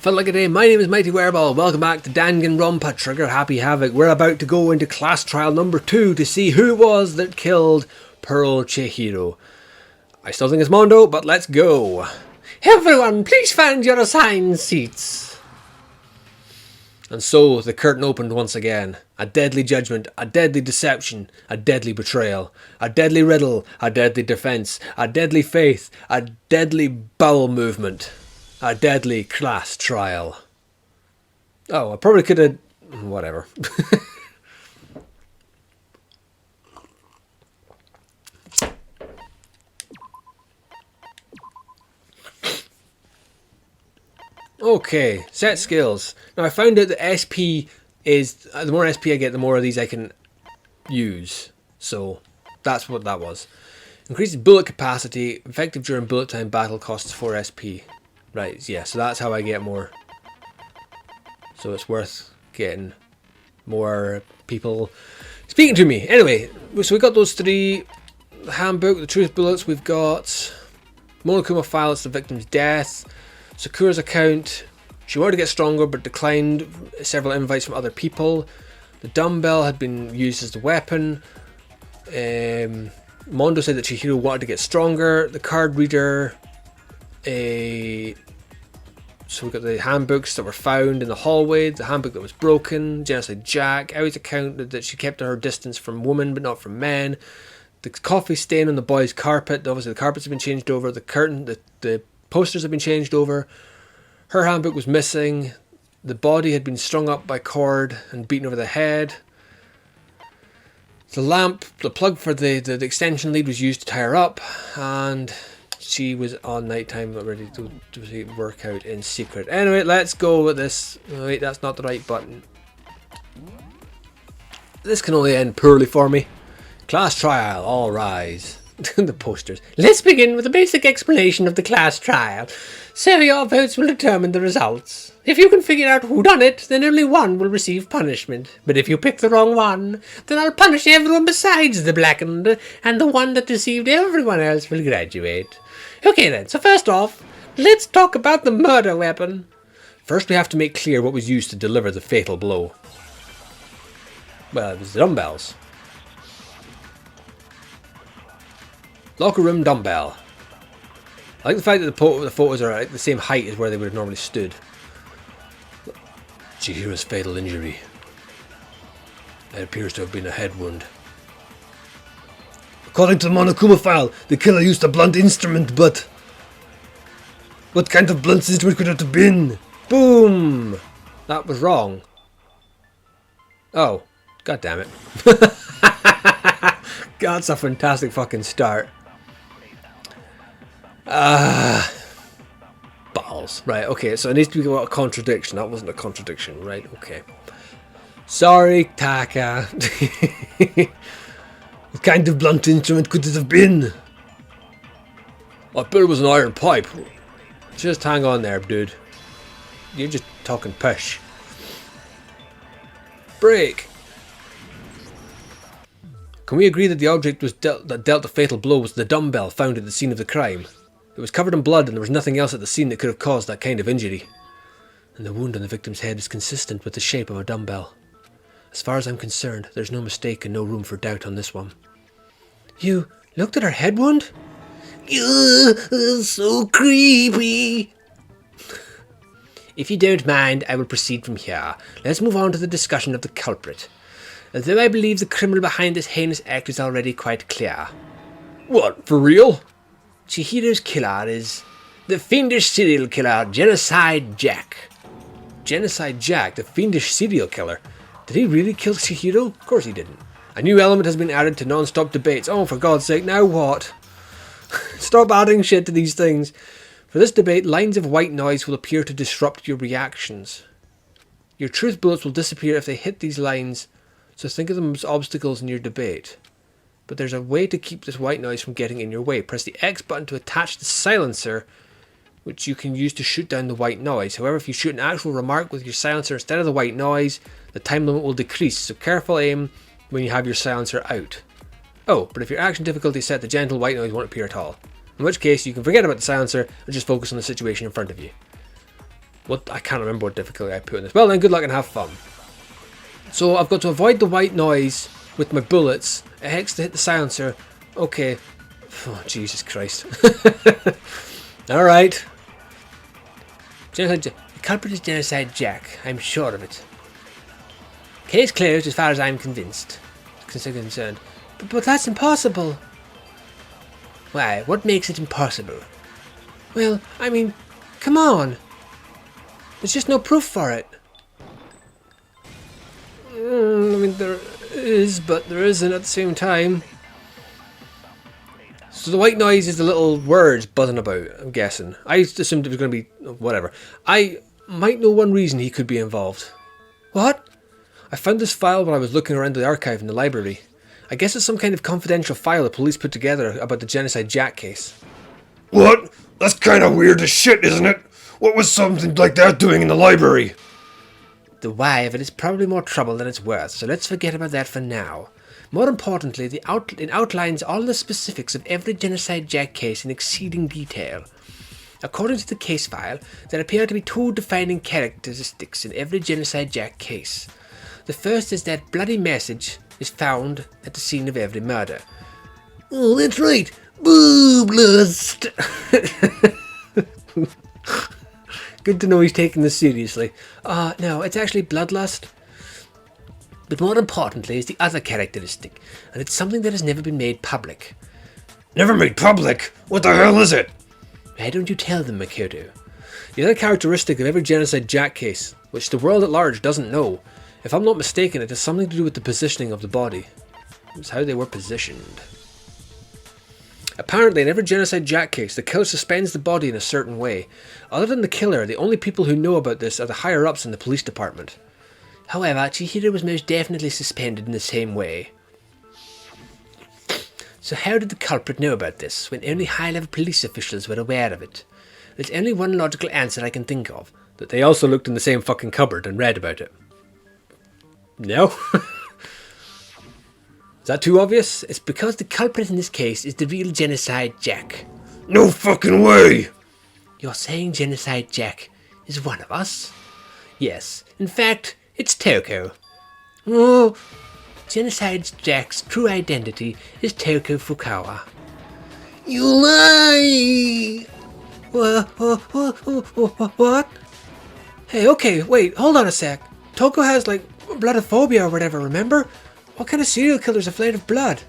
Felt like a day. My name is Mighty Wereball. Welcome back to Danganronpa Trigger Happy Havoc. We're about to go into class trial number 2 to see who it was that killed Pt.XII. I still think it's Mondo, but let's go. Everyone, please find your assigned seats. And so the curtain opened once again. A deadly judgment, a deadly deception, a deadly betrayal, a deadly riddle, a deadly defense, a deadly faith, a deadly bowel movement, a deadly class trial. Oh, I probably could have... whatever. Okay, set skills. Now I found out that SP is, the more SP I get, the more of these I can use. So that's what that was. Increases bullet capacity, effective during bullet time battle, costs 4 SP. Right, yeah, so that's how I get more. So it's worth getting more people speaking to me. Anyway, so we got those three. The handbook, the truth bullets, we've got Monokuma file, it's the victim's death. Sakura's account, she wanted to get stronger but declined several invites from other people. The dumbbell had been used as the weapon. Mondo said that Chihiro wanted to get stronger. The card reader, so we got the handbooks that were found in the hallway, the handbook that was broken, Genocide Jack, Aoi's account that she kept her distance from women but not from men. The coffee stain on the boys' carpet, obviously the carpets have been changed over, the curtain, the posters have been changed over. Her handbook was missing. The body had been strung up by cord and beaten over the head. The lamp, the plug for the extension lead was used to tie her up, and she was on nighttime ready to work out in secret. Anyway, let's go with this. Oh, wait, that's not the right button. This can only end poorly for me. Class trial, all rise. The posters. Let's begin with a basic explanation of the class trial. So your votes will determine the results. If you can figure out who done it, then only one will receive punishment. But if you pick the wrong one, then I'll punish everyone besides the blackened, and the one that deceived everyone else will graduate. Okay then, so first off, let's talk about the murder weapon. First we have to make clear what was used to deliver the fatal blow. Well, it was the dumbbells. Locker room dumbbell. I like the fact that the photos are at the same height as where they would have normally stood. Chihiro's fatal injury. It appears to have been a head wound. According to the Monokuma file, the killer used a blunt instrument, but... what kind of blunt instrument could it have been? Boom! That was wrong. Oh, god damn it. God, that's a fantastic fucking start. Balls. Right, okay, so it needs to be a contradiction. That wasn't a contradiction, right? Okay. Sorry, Taka. What kind of blunt instrument could it have been? I bet it was an iron pipe. Just hang on there, dude. You're just talking pish. Break. Can we agree that the object that dealt the fatal blow was the dumbbell found at the scene of the crime? It was covered in blood and there was nothing else at the scene that could have caused that kind of injury. And the wound on the victim's head is consistent with the shape of a dumbbell. As far as I'm concerned, there's no mistake and no room for doubt on this one. You looked at her head wound? So creepy. If you don't mind, I will proceed from here. Let's move on to the discussion of the culprit. Although I believe the criminal behind this heinous act is already quite clear. What, for real? Chihiro's killer is the fiendish serial killer, Genocide Jack. Genocide Jack, the fiendish serial killer. Did he really kill Chihiro? Of course he didn't. A new element has been added to non-stop debates. Oh, for God's sake, now what? Stop adding shit to these things. For this debate, lines of white noise will appear to disrupt your reactions. Your truth bullets will disappear if they hit these lines, so think of them as obstacles in your debate. But there's a way to keep this white noise from getting in your way. Press the X button to attach the silencer, which you can use to shoot down the white noise. However, if you shoot an actual remark with your silencer instead of the white noise, the time limit will decrease, so careful aim when you have your silencer out. Oh, but if your action difficulty is set to gentle, white noise won't appear at all. In which case, you can forget about the silencer and just focus on the situation in front of you. What, I can't remember what difficulty I put in this. Well then, good luck and have fun. So I've got to avoid the white noise with my bullets. A hex to hit the silencer. Okay. Oh, Jesus Christ. Alright. The culprit is Genocide Jack. I'm sure of it. Case closed as far as I'm concerned. But that's impossible. Why? What makes it impossible? Well, I mean, come on. There's just no proof for it. I mean, there is, but there isn't at the same time. So the white noise is the little words buzzing about, I'm guessing. I assumed it was going to be whatever. I might know one reason he could be involved. What? I found this file when I was looking around the archive in the library. I guess it's some kind of confidential file the police put together about the Genocide Jack case. What? That's kind of weird as shit, isn't it? What was something like that doing in the library? The why of it is probably more trouble than it's worth, so let's forget about that for now. More importantly, it outlines all the specifics of every Genocide Jack case in exceeding detail. According to the case file, there appear to be two defining characteristics in every Genocide Jack case. The first is that bloody message is found at the scene of every murder. Oh, that's right! Boob lust! Good to know he's taking this seriously. No, it's actually bloodlust. But more importantly is the other characteristic, and it's something that has never been made public. Never made public? What the hell is it? Why don't you tell them, Makoto? The other characteristic of every Genocide Jack case, which the world at large doesn't know, if I'm not mistaken, it has something to do with the positioning of the body. It's how they were positioned. Apparently, in every Genocide Jack case, the killer suspends the body in a certain way. Other than the killer, the only people who know about this are the higher-ups in the police department. However, Chihiro was most definitely suspended in the same way. So how did the culprit know about this, when only high-level police officials were aware of it? There's only one logical answer I can think of. That they also looked in the same fucking cupboard and read about it. No? Is that too obvious? It's because the culprit in this case is the real Genocide Jack. No fucking way! You're saying Genocide Jack is one of us? Yes. In fact, it's Toko. Oh, Genocide Jack's true identity is Toko Fukawa. You lie! What? Hey, okay, wait, hold on a sec. Toko has, like, bloodophobia or whatever, remember? What kind of serial killer's afraid of blood?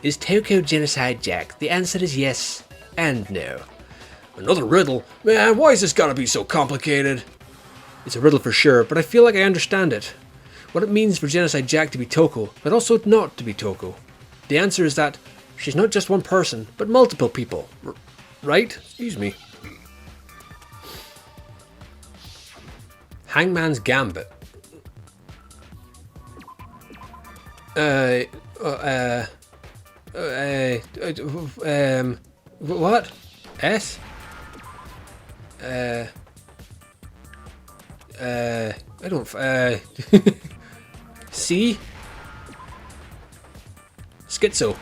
Is Toko Genocide Jack? The answer is yes and no. Another riddle? Man, why is this gotta be so complicated? It's a riddle for sure, but I feel like I understand it. What it means for Genocide Jack to be Toko, but also not to be Toko. The answer is that she's not just one person, but multiple people. Right? Excuse me. Hangman's Gambit. What? S? I don't, C? Schizo.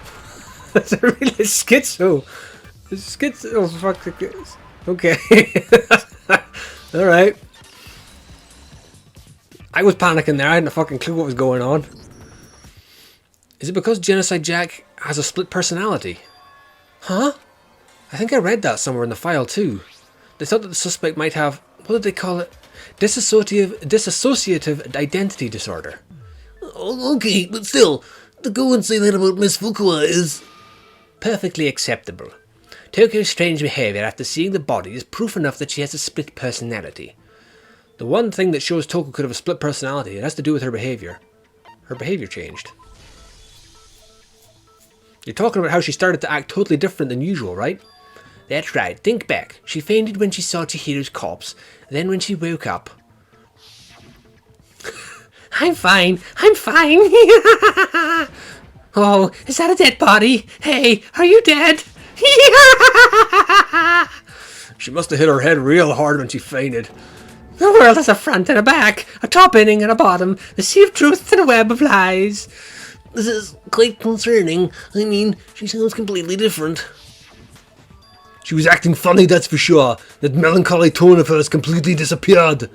That's a really schizo. Schizo, oh fuck, okay. Alright. I was panicking there, I hadn't a fucking clue what was going on. Is it because Genocide Jack has a split personality? Huh? I think I read that somewhere in the file too. They thought that the suspect might have, what did they call it? Dissociative identity disorder. Okay, but still, to go and say that about Miss Fukawa is perfectly acceptable. Toko's strange behaviour after seeing the body is proof enough that she has a split personality. The one thing that shows Toko could have a split personality, it has to do with her behaviour. Her behaviour changed. You're talking about how she started to act totally different than usual, right? That's right, think back. She fainted when she saw Chihiro's corpse, then when she woke up. I'm fine, I'm fine. Oh, is that a dead body? Hey, are you dead? She must have hit her head real hard when she fainted. The world has a front and a back, a top ending and a bottom, the sea of truth and a web of lies. This is quite concerning. I mean, she sounds completely different. She was acting funny, that's for sure. That melancholy tone of hers completely disappeared.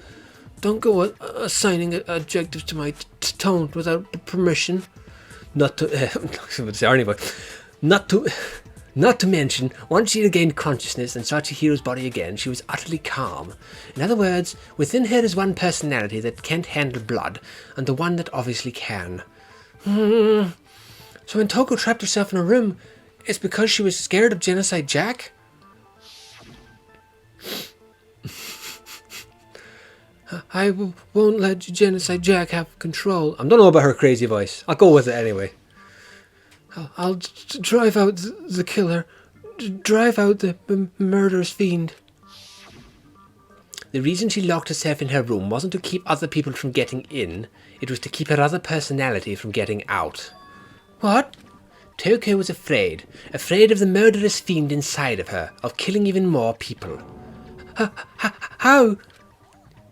Don't go assigning adjectives to my tone without permission. Not to mention, once she regained consciousness and saw Chihiro's body again, she was utterly calm. In other words, within her is one personality that can't handle blood, and the one that obviously can. So when Toko trapped herself in a room, it's because she was scared of Genocide Jack? I won't let Genocide Jack have control. I don't know about her crazy voice. I'll go with it anyway. I'll drive out the killer. Drive out the murderous fiend. The reason she locked herself in her room wasn't to keep other people from getting in. It was to keep her other personality from getting out. What? Toko was afraid. Afraid of the murderous fiend inside of her. Of killing even more people. How?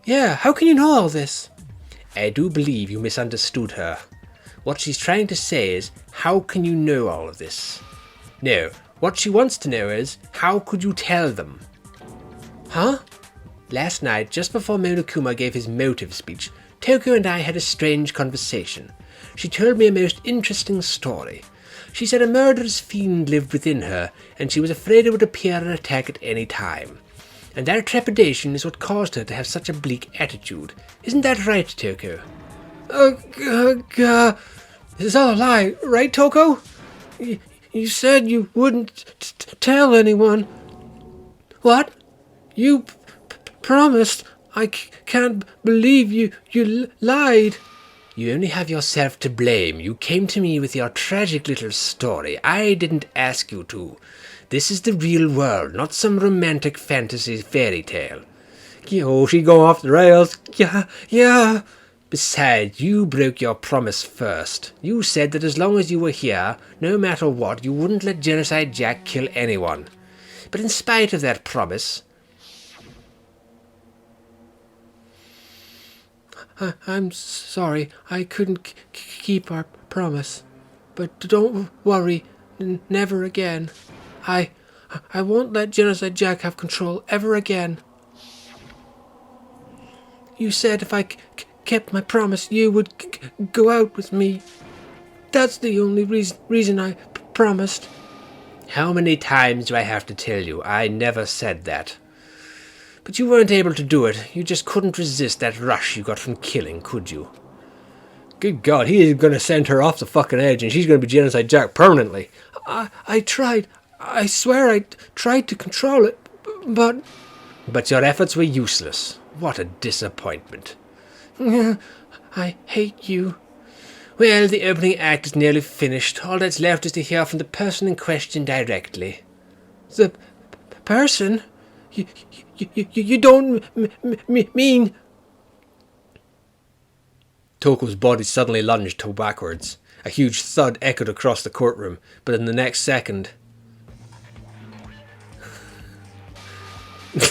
Yeah, how can you know all this? I do believe you misunderstood her. What she's trying to say is, how can you know all of this? No, what she wants to know is, how could you tell them? Huh? Last night, just before Monokuma gave his motive speech, Toko and I had a strange conversation. She told me a most interesting story. She said a murderous fiend lived within her, and she was afraid it would appear and attack at any time. And that trepidation is what caused her to have such a bleak attitude. Isn't that right, Toko? This is all a lie, right, Toko? You said you wouldn't tell anyone. What? You promised. I can't believe you lied. You only have yourself to blame. You came to me with your tragic little story. I didn't ask you to. This is the real world, not some romantic fantasy fairy tale. Oh, she go off the rails. Yeah. Besides, you broke your promise first. You said that as long as you were here, no matter what, you wouldn't let Genocide Jack kill anyone. But in spite of that promise... I'm sorry, I couldn't keep our promise. But don't worry, never again. I won't let Genocide Jack have control ever again. You said if I kept my promise, you would go out with me. That's the only reason I promised. How many times do I have to tell you? I never said that. But you weren't able to do it. You just couldn't resist that rush you got from killing, could you? Good God, he is going to send her off the fucking edge and she's going to be Genocide Jack permanently. I tried. I swear I tried to control it, but... But your efforts were useless. What a disappointment. I hate you. Well, the opening act is nearly finished. All that's left is to hear from the person in question directly. The person? You don't mean... Toko's body suddenly lunged backwards. A huge thud echoed across the courtroom, but in the next second...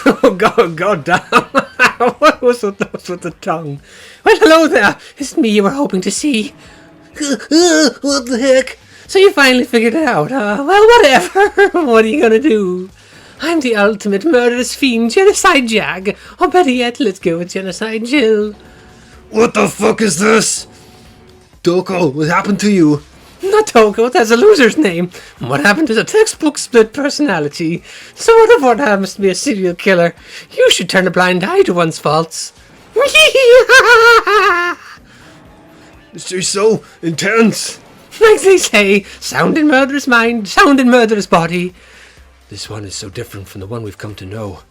Oh, God damn. What was with the tongue? Well, hello there. It's me you were hoping to see. What the heck? So you finally figured it out, huh? Well, whatever. What are you gonna do? I'm the ultimate murderous fiend, Genocide Jack. Or better yet, let's go with Genocide Jill. What the fuck is this? Toko, what happened to you? Not Toko, that's a loser's name. What happened to the textbook split personality? Sort of what happens to be a serial killer. You should turn a blind eye to one's faults. She's so intense. Like they say, sound in murderous mind, sound in murderous body. This one is so different from the one we've come to know.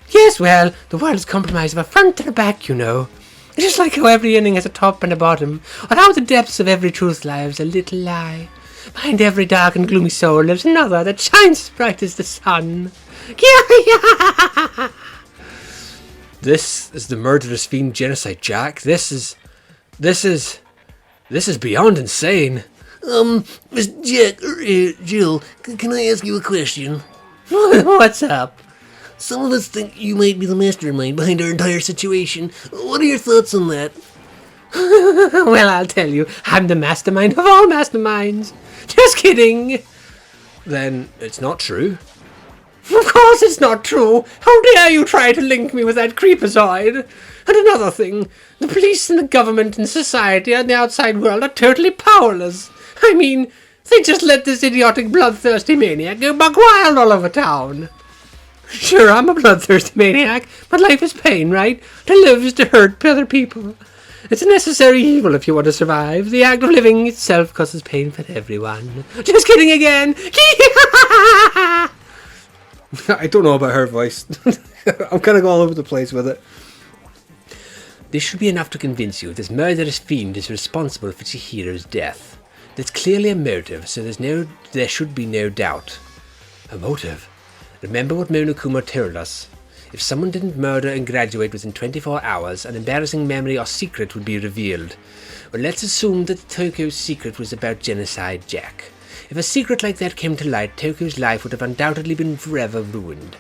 Yes, well, the world is compromised of a front and a back, you know. Just like how every inning has a top and a bottom, or how the depths of every truth lies a little lie. Behind every dark and gloomy soul lives another that shines as bright as the sun. This is the murderous fiend Genocide Jack. This is beyond insane. Miss Jack, Jill, can I ask you a question? What's up? Some of us think you might be the mastermind behind our entire situation. What are your thoughts on that? Well, I'll tell you, I'm the mastermind of all masterminds. Just kidding. Then it's not true. Of course it's not true. How dare you try to link me with that creepazoid? And another thing, the police and the government and society and the outside world are totally powerless. I mean, they just let this idiotic bloodthirsty maniac go buck wild all over town. Sure, I'm a bloodthirsty maniac, but life is pain, right? To live is to hurt other people. It's a necessary evil if you want to survive. The act of living itself causes pain for everyone. Just kidding again. I don't know about her voice. I'm kind of going all over the place with it. This should be enough to convince you this murderous fiend is responsible for Chihiro's death. There's clearly a motive, so there should be no doubt. A motive? Remember what Monokuma told us. If someone didn't murder and graduate within 24 hours, an embarrassing memory or secret would be revealed. Well, let's assume that Tokyo's secret was about Genocide Jack. If a secret like that came to light, Tokyo's life would have undoubtedly been forever ruined.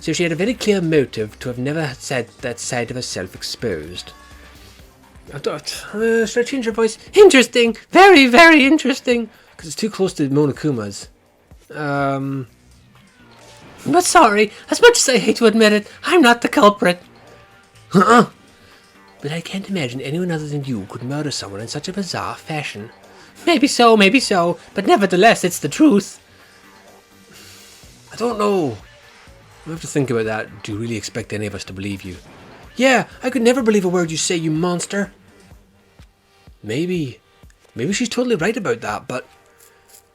So she had a very clear motive to have never had that side of herself exposed. Should I change her voice? Interesting! Very, very interesting! Because it's too close to Monokuma's. But sorry, as much as I hate to admit it, I'm not the culprit. But I can't imagine anyone other than you could murder someone in such a bizarre fashion. Maybe so, but nevertheless, it's the truth. I don't know. I have to think about that. Do you really expect any of us to believe you? Yeah, I could never believe a word you say, you monster. Maybe she's totally right about that, but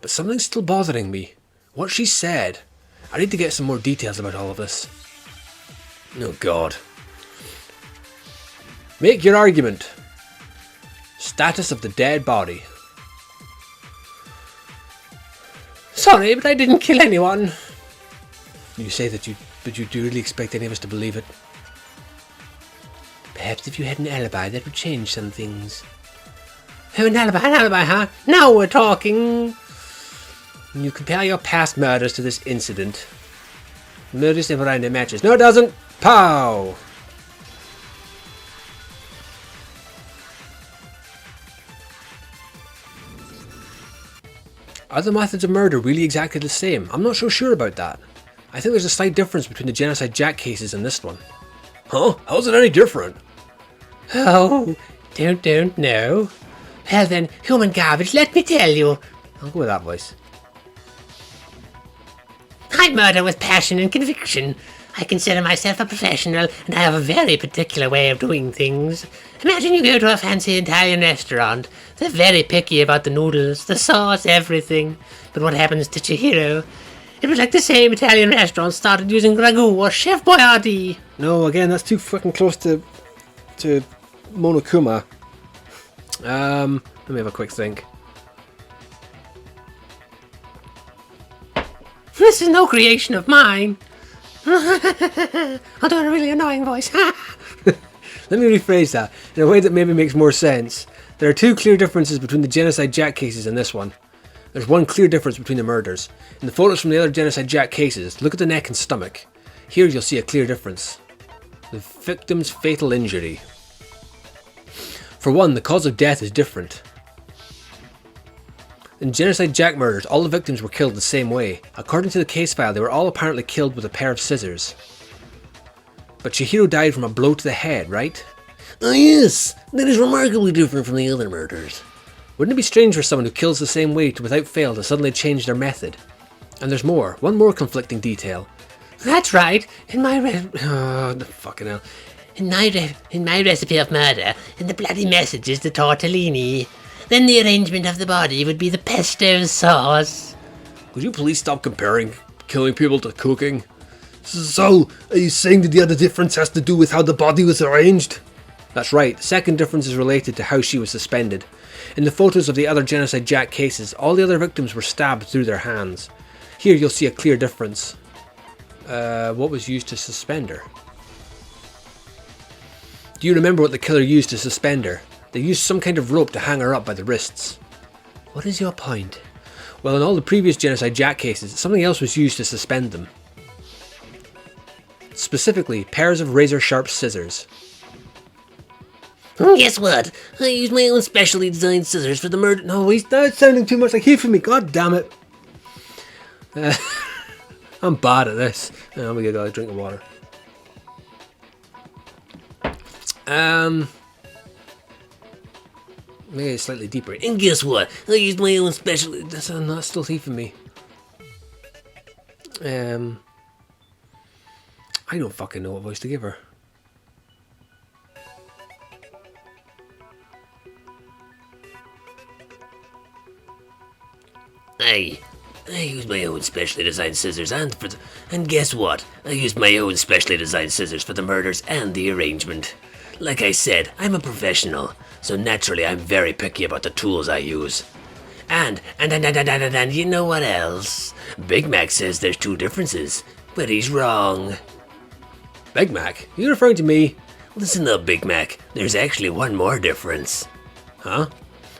something's still bothering me. What she said. I need to get some more details about all of this. Oh God. Make your argument. Status of the dead body. Sorry, but I didn't kill anyone. You say that but you do really expect any of us to believe it? Perhaps if you had an alibi, that would change some things. Oh, an alibi, huh? Now we're talking. When you compare your past murders to this incident, murders never end in matches. No, it doesn't. Pow! Are the methods of murder really exactly the same? I'm not so sure about that. I think there's a slight difference between the Genocide Jack cases and this one. Huh? How's it any different? Oh, don't know. Well then, human garbage, let me tell you. I'll go with that voice. I murder with passion and conviction. I consider myself a professional, and I have a very particular way of doing things. Imagine you go to a fancy Italian restaurant. They're very picky about the noodles, the sauce, everything. But what happens to Chihiro? It was like the same Italian restaurant started using ragu or Chef Boyardee. No, again, that's too fucking close to Monokuma. Let me have a quick think. This is no creation of mine. I'll do a really annoying voice. Let me rephrase that in a way that maybe makes more sense. There are two clear differences between the Genocide Jack cases and this one. There's one clear difference between the murders. In the photos from the other Genocide Jack cases, look at the neck and stomach. Here you'll see a clear difference. The victim's fatal injury. For one, the cause of death is different. In Genocide Jack murders, all the victims were killed the same way. According to the case file, they were all apparently killed with a pair of scissors. But Chihiro died from a blow to the head, right? Oh yes, that is remarkably different from the other murders. Wouldn't it be strange for someone who kills the same way to without fail to suddenly change their method? And there's more. One more conflicting detail. That's right. In my fucking hell. In my recipe of murder, in the bloody message is the tortellini. Then the arrangement of the body would be the pesto sauce. Could you please stop comparing killing people to cooking? So, are you saying that the other difference has to do with how the body was arranged? That's right. The second difference is related to how she was suspended. In the photos of the other Genocide Jack cases, all the other victims were stabbed through their hands. Here you'll see a clear difference. What was used to suspend her? Do you remember what the killer used to suspend her? They used some kind of rope to hang her up by the wrists. What is your point? Well, in all the previous Genocide Jack cases, something else was used to suspend them. Specifically, pairs of razor-sharp scissors. Guess what? I used my own specially designed scissors for the murder. No, it's sounding too much like Hifumi. God damn it. I'm bad at this. I'm gonna get a drink of water. Maybe it's slightly deeper. And guess what? I used my own special... That's not still thieving me. I don't fucking know what voice to give her. I used my own specially designed scissors and guess what? I used my own specially designed scissors for the murders and the arrangement. Like I said, I'm a professional, so naturally I'm very picky about the tools I use. And you know what else? Big Mac says there's 2 differences, but he's wrong. Big Mac? Are you referring to me? Listen up, Big Mac. There's actually one more difference. Huh?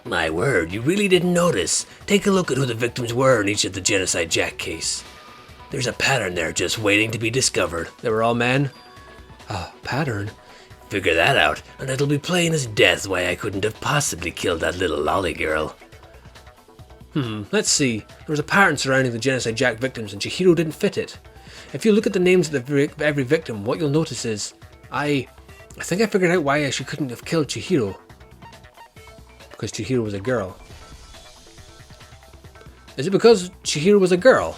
My word, you really didn't notice. Take a look at who the victims were in each of the Genocide Jack case. There's a pattern there just waiting to be discovered. They were all men? Pattern? Figure that out, and it'll be plain as death why I couldn't have possibly killed that little lolly girl. Let's see. There was a pattern surrounding the Genocide Jack victims and Chihiro didn't fit it. If you look at the names of every victim, what you'll notice is... I think I figured out why she couldn't have killed Chihiro. Because Chihiro was a girl. Is it because Chihiro was a girl?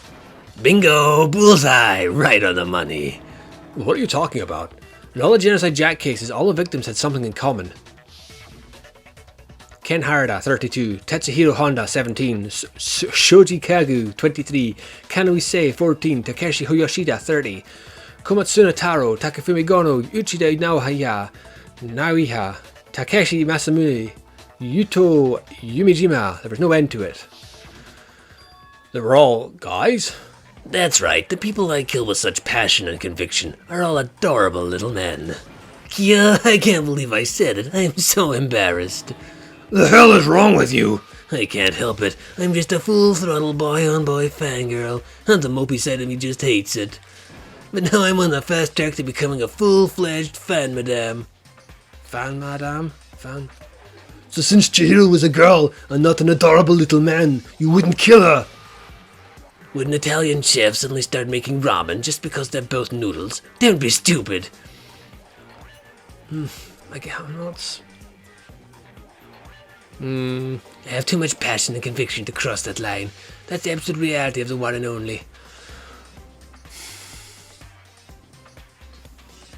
Bingo! Bullseye! Right on the money. What are you talking about? In all the Genocide Jack cases, all the victims had something in common. Ken Harada, 32, Tetsuhiro Honda, 17, Shoji Kagu, 23, Kanui Sei, 14, Takeshi Yoshida, 30, Komatsuna Taro, Takafumi Gono, Uchida Naoiha, Takeshi Masamune, Yuto Yumijima. There was no end to it. They were all guys? That's right, the people I kill with such passion and conviction are all adorable little men. Yeah, I can't believe I said it. I am so embarrassed. The hell is wrong with you? I can't help it. I'm just a full-throttle boy-on-boy fangirl, and the mopey side of me just hates it. But now I'm on the fast track to becoming a full-fledged fan madame. Fan madame? Fan? So since Chihiro was a girl and not an adorable little man, you wouldn't kill her? Would an Italian chef suddenly start making ramen just because they're both noodles? Don't be stupid. I get how nuts. I have too much passion and conviction to cross that line. That's the absolute reality of the one and only.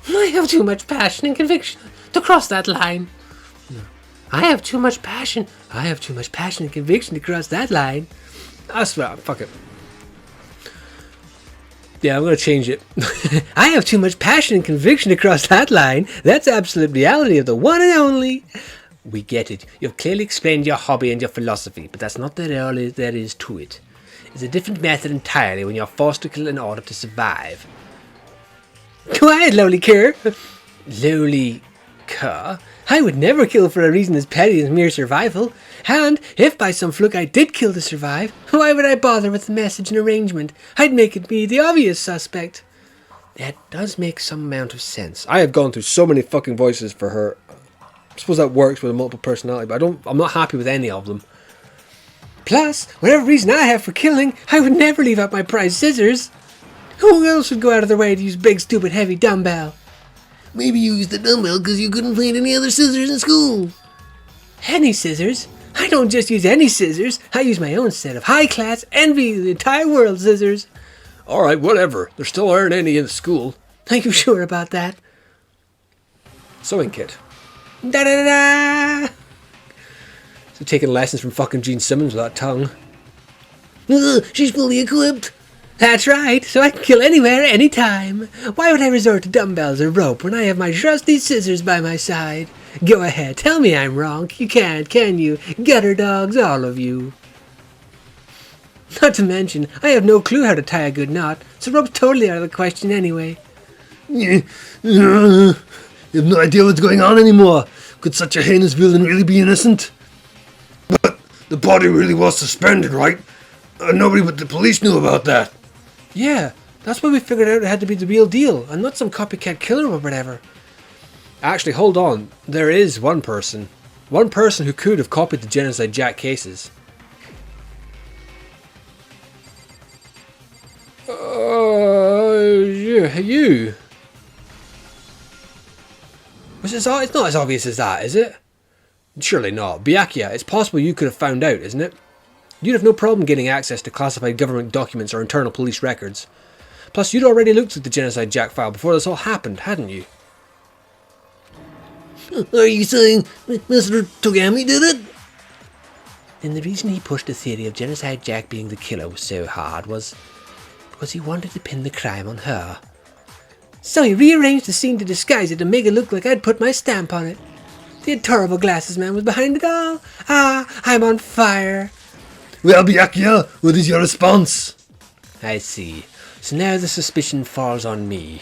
I have too much passion and conviction to cross that line. I have too much passion. I have too much passion and conviction to cross that line. I swear, fuck it. Yeah, I'm gonna change it. I have too much passion and conviction to cross that line. That's absolute reality of the one and only. We get it. You've clearly explained your hobby and your philosophy, but that's not all there is to it. It's a different method entirely when you're forced to kill in order to survive. Quiet, lowly cur. Lowly cur? I would never kill for a reason as petty as mere survival. And if by some fluke I did kill to survive, why would I bother with the message and arrangement? I'd make it be the obvious suspect. That does make some amount of sense. I have gone through so many fucking voices for her. I suppose that works with a multiple personality, but I'm not happy with any of them. Plus, whatever reason I have for killing, I would never leave out my prized scissors. Who else would go out of their way to use big, stupid, heavy dumbbell? Maybe you used the dumbbell because you couldn't find any other scissors in school. Any scissors? I don't just use any scissors. I use my own set of high-class, envy of the entire world scissors. Alright, whatever. There still aren't any in school. Are you sure about that? Sewing kit. Da-da-da-da! So taking lessons from fucking Gene Simmons with that tongue. She's fully equipped. That's right, so I can kill anywhere, anytime. Why would I resort to dumbbells or rope when I have my trusty scissors by my side? Go ahead, tell me I'm wrong. You can't, can you? Gutter dogs, all of you. Not to mention, I have no clue how to tie a good knot, so rope's totally out of the question anyway. You have no idea what's going on anymore. Could such a heinous villain really be innocent? But the body really was suspended, right? Nobody but the police knew about that. Yeah, that's why we figured out it had to be the real deal, and not some copycat killer or whatever. Actually, hold on. There is one person. One person who could have copied the Genocide Jack cases. You. It's not as obvious as that, is it? Surely not. Byakuya, it's possible you could have found out, isn't it? You'd have no problem getting access to classified government documents or internal police records. Plus, you'd already looked at the Genocide Jack file before this all happened, hadn't you? Are you saying Mr. Togami did it? And the reason he pushed the theory of Genocide Jack being the killer was so hard was because he wanted to pin the crime on her. So he rearranged the scene to disguise it and make it look like I'd put my stamp on it. The adorable glasses man was behind it all. Ah, I'm on fire. Well, Byakuya, what is your response? I see. So now the suspicion falls on me.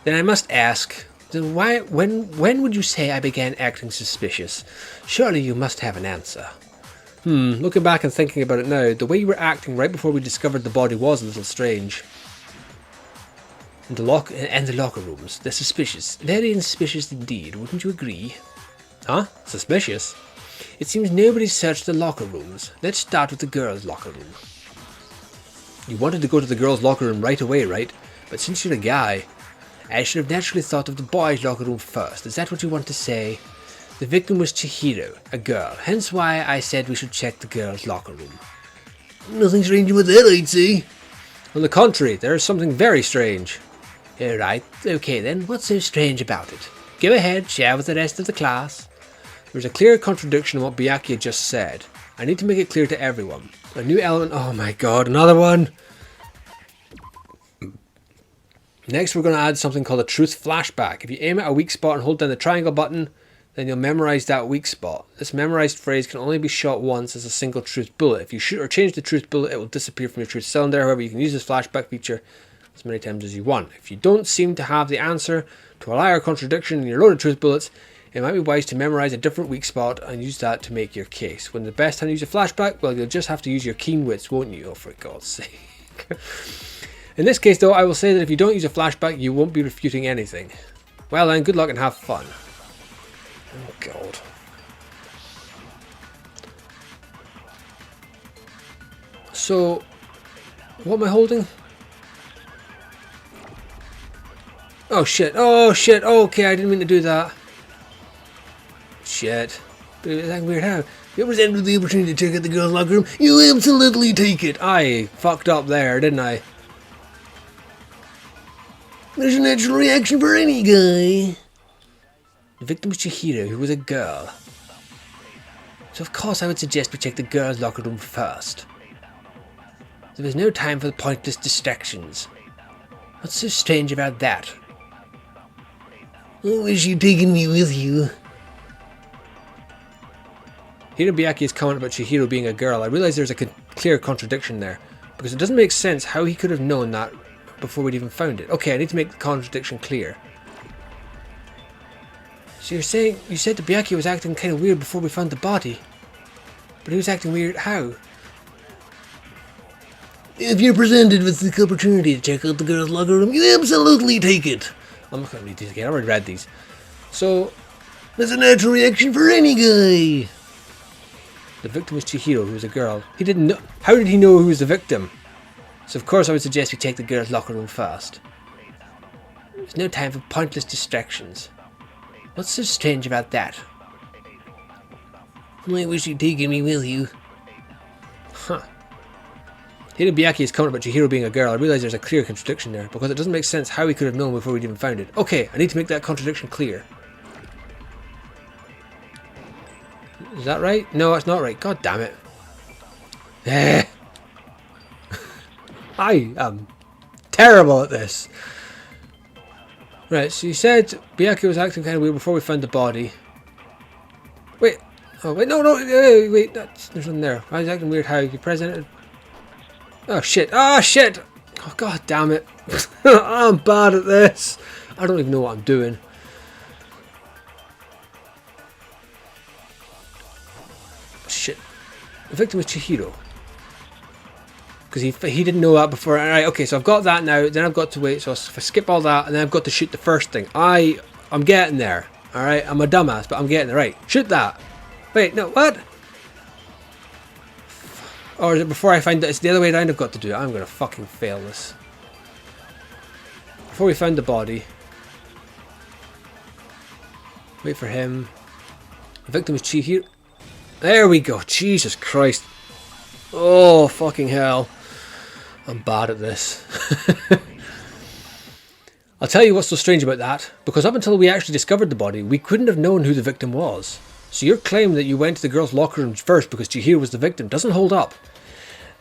Then I must ask, then when would you say I began acting suspicious? Surely you must have an answer. Looking back and thinking about it now, the way you were acting right before we discovered the body was a little strange. And the locker rooms, they're suspicious. Very suspicious indeed, wouldn't you agree? Huh? Suspicious? It seems nobody searched the locker rooms. Let's start with the girls' locker room. You wanted to go to the girls' locker room right away, right? But since you're a guy... I should have naturally thought of the boys' locker room first. Is that what you want to say? The victim was Chihiro, a girl. Hence why I said we should check the girls' locker room. Nothing strange with that, I'd say. On the contrary, there is something very strange. Alright, okay then, what's so strange about it? Go ahead, share with the rest of the class. There's a clear contradiction in what Byakuya just said. I need to make it clear to everyone. A new element... Oh my god, another one! Next, we're going to add something called a truth flashback. If you aim at a weak spot and hold down the triangle button, then you'll memorize that weak spot. This memorized phrase can only be shot once as a single truth bullet. If you shoot or change the truth bullet, it will disappear from your truth cylinder. However, you can use this flashback feature as many times as you want. If you don't seem to have the answer to a lie or contradiction in your loaded truth bullets, it might be wise to memorize a different weak spot and use that to make your case. When the best time to use a flashback? Well, you'll just have to use your keen wits, won't you? Oh, for God's sake. In this case, though, I will say that if you don't use a flashback, you won't be refuting anything. Well then, good luck and have fun. Oh, God. So, what am I holding? Oh, shit. Oh, shit. Okay, I didn't mean to do that. Shit. It's like weird how. You presented the opportunity to check out the girls' locker room. You absolutely take it. I fucked up there, didn't I? There's a natural reaction for any guy. The victim was Chihiro, who was a girl. So of course I would suggest we check the girls' locker room first. There was no time for the pointless distractions. What's so strange about that? I wish you'd taken me with you. Hearing Byakuya's comment about Chihiro being a girl, I realise there's a clear contradiction there. Because it doesn't make sense how he could have known that before we'd even found it. Okay, I need to make the contradiction clear. So you're saying, you said that Byakuya was acting kind of weird before we found the body. But he was acting weird how? If you're presented with the opportunity to check out the girls' locker room, you absolutely take it. I'm not going to read these again, I already read these. So, there's a natural reaction for any guy. The victim was Chihiro, who was a girl. He didn't know. How did he know who was the victim? So of course I would suggest we take the girls' locker room first. There's no time for pointless distractions. What's so strange about that? I wish you'd taken me with you. Huh. Hearing Byakuya's comment about Chihiro being a girl, I realise there's a clear contradiction there, because it doesn't make sense how he could have known before we'd even found it. Okay, I need to make that contradiction clear. Is that right? No, it's not right. God damn it. I am terrible at this. Right, so you said Byakuya was acting kind of weird before we found the body. Wait. Oh, wait, no, wait, there's nothing there. I was acting weird how you presented. Oh, shit. Oh, shit. Oh, God damn it. I'm bad at this. I don't even know what I'm doing. Shit. The victim was Chihiro. Because he didn't know that before. Alright, okay, so I've got that now. Then I've got to wait. So if I skip all that, and then I've got to shoot the first thing. I'm getting there. Alright, I'm a dumbass, but I'm getting there. Right, shoot that. Wait, no, what? Or is it before I find that it's the other way around I've got to do it? I'm going to fucking fail this. before we found the body. Wait for him. The victim was Chihiro. There we go. Jesus Christ. Oh, fucking hell. I'm bad at this. I'll tell you what's so strange about that. Because up until we actually discovered the body, we couldn't have known who the victim was. So your claim that you went to the girls' locker room first because Chihiro was the victim doesn't hold up.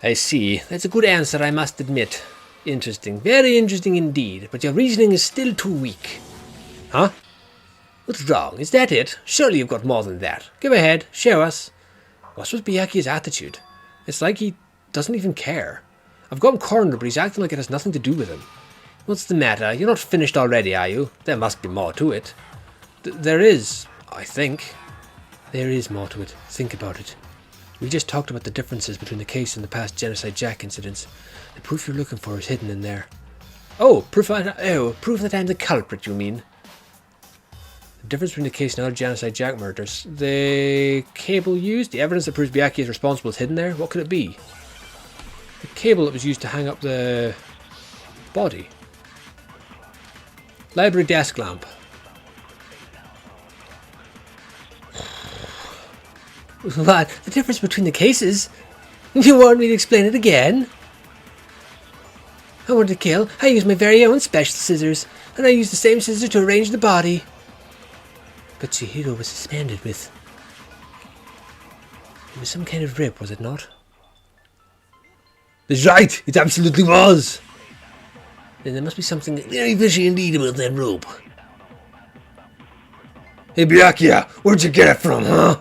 I see. That's a good answer, I must admit. Interesting. Very interesting indeed. But your reasoning is still too weak. Huh? What's wrong? Is that it? Surely you've got more than that. Go ahead. Show us. What's with Byakuya's attitude? It's like he doesn't even care. I've got him cornered, but he's acting like it has nothing to do with him. What's the matter? You're not finished already, are you? There must be more to it. There is, I think. There is more to it. Think about it. We just talked about the differences between the case and the past Genocide Jack incidents. The proof you're looking for is hidden in there. Proof that I'm the culprit, you mean? The difference between the case and other Genocide Jack murders. The cable used, the evidence that proves Byakuya is responsible is hidden there. What could it be? The cable that was used to hang up the body. Library desk lamp. What? The difference between the cases? You want me to explain it again? I wanted to kill. I used my very own special scissors. And I used the same scissors to arrange the body. But Chihiro was suspended with... It was some kind of rip, was it not? That's right. It absolutely was. Then there must be something very fishy indeed about that rope. Hey, Byakuya, where'd you get it from, huh?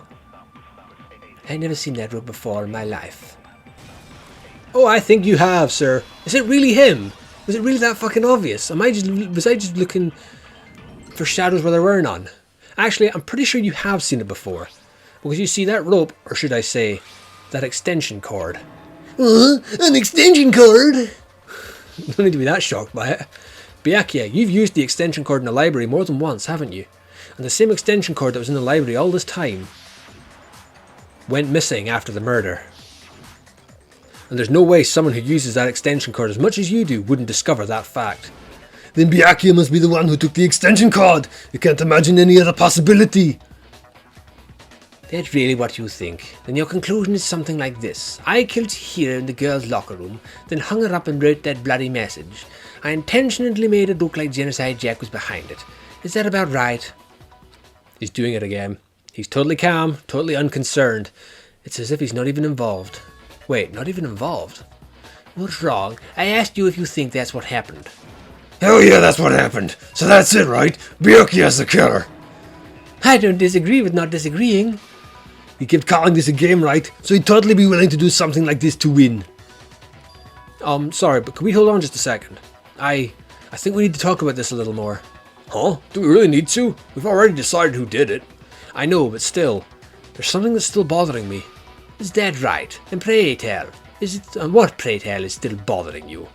I've never seen that rope before in my life. Oh, I think you have, sir. Is it really him? Was it really that fucking obvious? Was I just looking for shadows where there were none? Actually, I'm pretty sure you have seen it before. Because you see that rope, or should I say, that extension cord. An extension cord? You don't need to be that shocked by it. Byakuya, you've used the extension cord in the library more than once, haven't you? And the same extension cord that was in the library all this time went missing after the murder. And there's no way someone who uses that extension cord as much as you do wouldn't discover that fact. Then Byakuya must be the one who took the extension cord. You can't imagine any other possibility. That's really what you think. Then your conclusion is something like this. I killed Chihiro in the girls' locker room, then hung her up and wrote that bloody message. I intentionally made it look like Genocide Jack was behind it. Is that about right? He's doing it again. He's totally calm, totally unconcerned. It's as if he's not even involved. Wait, not even involved? What's wrong? I asked you if you think that's what happened. Hell yeah, that's what happened. So that's it, right? Byakuya's the killer. I don't disagree with not disagreeing. He kept calling this a game, right? So he'd totally be willing to do something like this to win. Sorry, but can we hold on just a second? I think we need to talk about this a little more. Huh? Do we really need to? We've already decided who did it. I know, but still, there's something that's still bothering me. Is that right? And pray tell, what pray tell is still bothering you?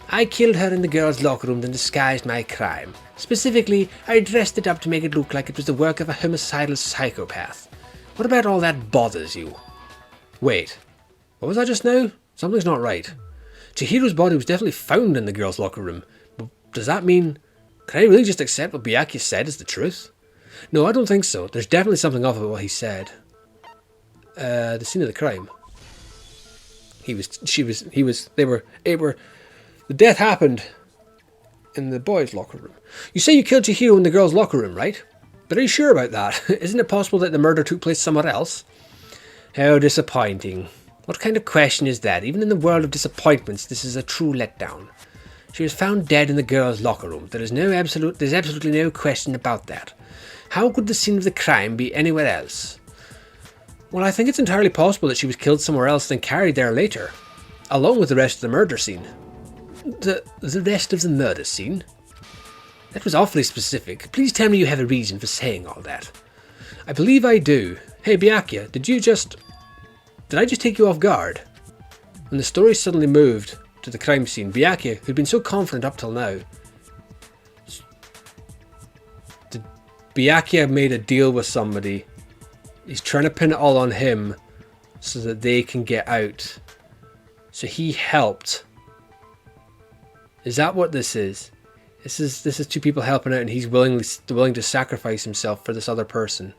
I killed her in the girls' locker room and disguised my crime. Specifically, I dressed it up to make it look like it was the work of a homicidal psychopath. What about all that bothers you? Wait, what was that just now? Something's not right. Chihiro's body was definitely found in the girls' locker room. But does that mean... Can I really just accept what Byakuya said is the truth? No, I don't think so. There's definitely something off about what he said. The scene of the crime. The death happened in the boys' locker room. You say you killed Chihiro in the girls' locker room, right? But are you sure about that? Isn't it possible that the murder took place somewhere else? How disappointing. What kind of question is that? Even in the world of disappointments, this is a true letdown. She was found dead in the girls' locker room. There's absolutely no question about that. How could the scene of the crime be anywhere else? Well, I think it's entirely possible that she was killed somewhere else then carried there later, along with the rest of the murder scene. The rest of the murder scene? That was awfully specific. Please tell me you have a reason for saying all that. I believe I do. Hey, Byakuya, did I just take you off guard? When the story suddenly moved to the crime scene, Byakuya, who'd been so confident up till now, Byakuya made a deal with somebody. He's trying to pin it all on him so that they can get out. So he helped. Is that what this is? This is two people helping out, and he's willing to sacrifice himself for this other person.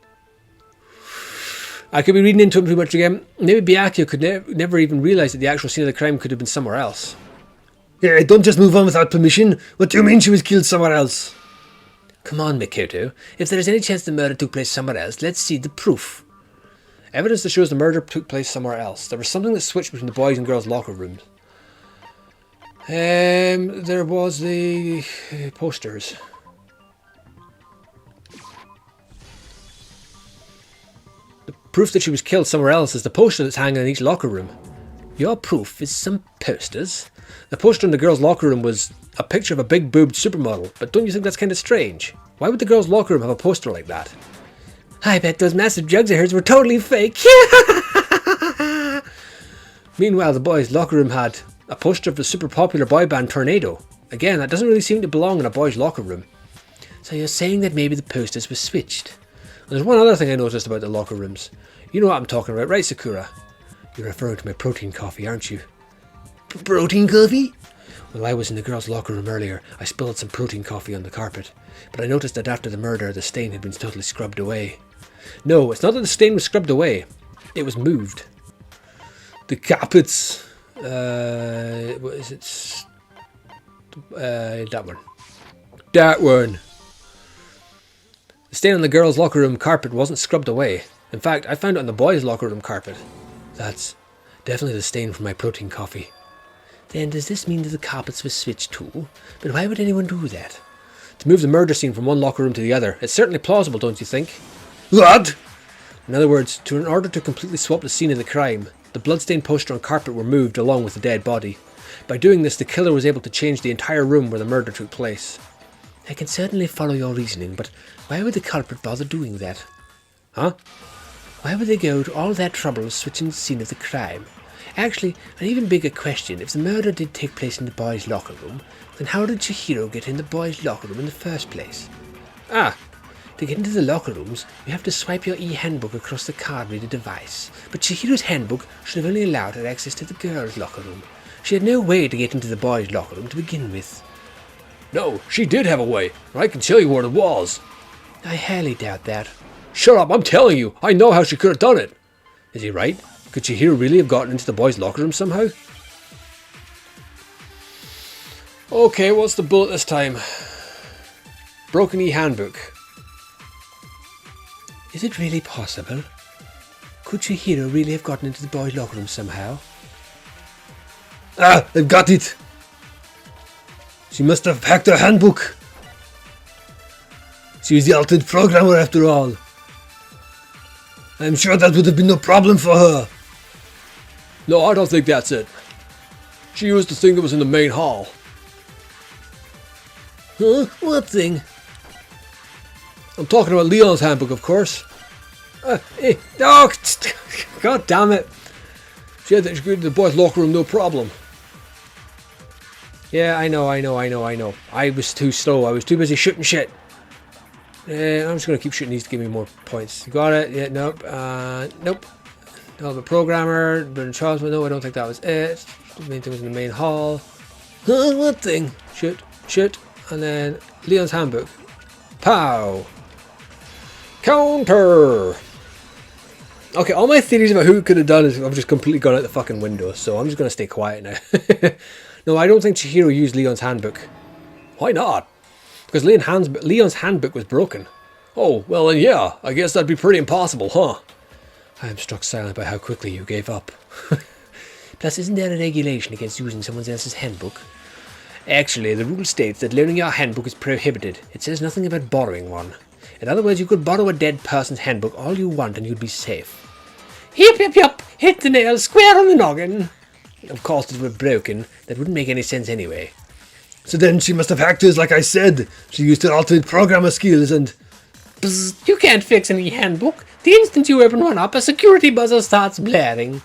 I could be reading into him too much again. Maybe Byakuya could never even realize that the actual scene of the crime could have been somewhere else. Yeah, don't just move on without permission. What do you mean she was killed somewhere else? Come on, Mikoto. If there is any chance the murder took place somewhere else, let's see the proof. Evidence that shows the murder took place somewhere else. There was something that switched between the boys' and girls' locker rooms. There was the posters. The proof that she was killed somewhere else is the poster that's hanging in each locker room. Your proof is some posters? The poster in the girls' locker room was a picture of a big-boobed supermodel, but don't you think that's kind of strange? Why would the girls' locker room have a poster like that? I bet those massive jugs of hers were totally fake. Meanwhile, the boys' locker room had a poster of the super popular boy band Tornado. Again, that doesn't really seem to belong in a boys' locker room. So you're saying that maybe the posters were switched? And there's one other thing I noticed about the locker rooms. You know what I'm talking about, right, Sakura? You're referring to my protein coffee, aren't you? Protein coffee? Well, I was in the girls' locker room earlier. I spilled some protein coffee on the carpet. But I noticed that after the murder, the stain had been totally scrubbed away. No, it's not that the stain was scrubbed away. It was moved. The carpets. What is it? That one. That one. The stain on the girls' locker room carpet wasn't scrubbed away. In fact, I found it on the boys' locker room carpet. That's definitely the stain from my protein coffee. Then does this mean that the carpets were switched too? But why would anyone do that? To move the murder scene from one locker room to the other. It's certainly plausible, don't you think? What? In other words, in order to completely swap the scene of the crime, the bloodstained poster and carpet were moved along with the dead body. By doing this, the killer was able to change the entire room where the murder took place. I can certainly follow your reasoning, but why would the culprit bother doing that? Huh? Why would they go to all that trouble of switching the scene of the crime? Actually, an even bigger question, if the murder did take place in the boys' locker room, then how did Chihiro get in the boys' locker room in the first place? Ah, to get into the locker rooms, you have to swipe your e-handbook across the card reader device. But Chihiro's handbook should have only allowed her access to the girls' locker room. She had no way to get into the boys' locker room to begin with. No, she did have a way, and I can tell you where it was. I highly doubt that. Shut up, I'm telling you, I know how she could have done it. Is he right? Could Chihiro really have gotten into the boys' locker room somehow? Okay, what's the bullet this time? Broken e-handbook. Is it really possible? Could Chihiro really have gotten into the boys' locker room somehow? Ah, I've got it. She must have hacked her handbook. She was the ultimate programmer after all. I'm sure that would have been no problem for her. No, I don't think that's it. She used the thing that was in the main hall. Huh? What thing? I'm talking about Leon's handbook, of course. Oh, God damn it. She had to go to the boys' locker room, no problem. Yeah, I know. I was too slow. I was too busy shooting shit. I'm just going to keep shooting these to give me more points. You got it? Yeah, nope. Nope. No, the programmer, but Charles, no, I don't think that was it. The main thing was in the main hall. Huh, what thing? Shoot. And then Leon's handbook. Pow. Counter. Okay, all my theories about who it could have done is I've just completely gone out the fucking window, so I'm just going to stay quiet now. No, I don't think Chihiro used Leon's handbook. Why not? Because Leon's handbook was broken. Oh, well then yeah, I guess that'd be pretty impossible, huh? I am struck silent by how quickly you gave up. Plus, isn't there a regulation against using someone else's handbook? Actually, the rule states that loaning your handbook is prohibited. It says nothing about borrowing one. In other words, you could borrow a dead person's handbook all you want and you'd be safe. Yep, hit the nail square on the noggin. Of course, if it were broken, that wouldn't make any sense anyway. So then she must have hacked hers like I said. She used her ultimate programmer skills and... Bzz, you can't fix any handbook. The instant you open one up, a security buzzer starts blaring.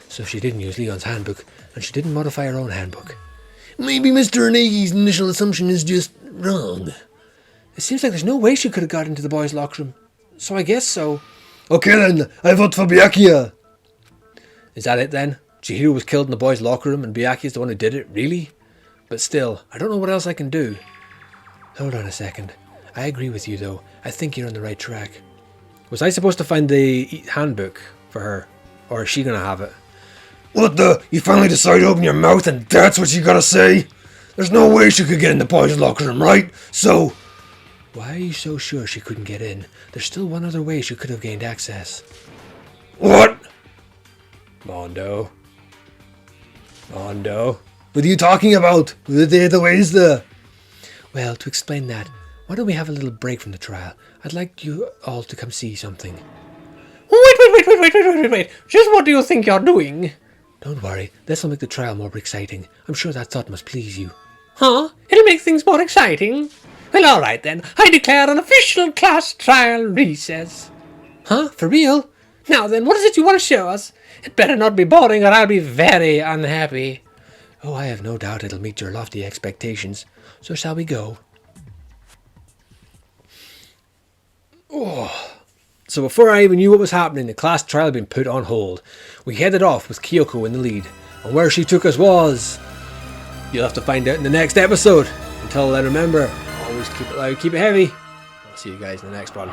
So she didn't use Leon's handbook, and she didn't modify her own handbook. Maybe Mr. Nagi's initial assumption is just wrong. It seems like there's no way she could have got into the boys' locker room. So I guess so. Okay then, I vote for Byakuya. Is that it then? Chihiro was killed in the boys' locker room and Byakuya's the one who did it? Really? But still, I don't know what else I can do. Hold on a second. I agree with you, though. I think you're on the right track. Was I supposed to find the handbook for her? Or is she gonna have it? What the? You finally decided to open your mouth and that's what you gotta say? There's no way she could get in the boys' locker room, right? So... Why are you so sure she couldn't get in? There's still one other way she could have gained access. What? Mondo. Mondo. What are you talking about? What are the other ways there? Well, to explain that, why don't we have a little break from the trial? I'd like you all to come see something. Wait. Just what do you think you're doing? Don't worry, this will make the trial more exciting. I'm sure that thought must please you. Huh? It'll make things more exciting? Well, alright then. I declare an official class trial recess. Huh? For real? Now then, what is it you want to show us? It better not be boring or I'll be very unhappy. Oh, I have no doubt it'll meet your lofty expectations. So shall we go? Oh. So before I even knew what was happening, the class trial had been put on hold. We headed off with Kyoko in the lead. And where she took us was... You'll have to find out in the next episode. Until then, remember, always keep it loud, keep it heavy. I'll see you guys in the next one.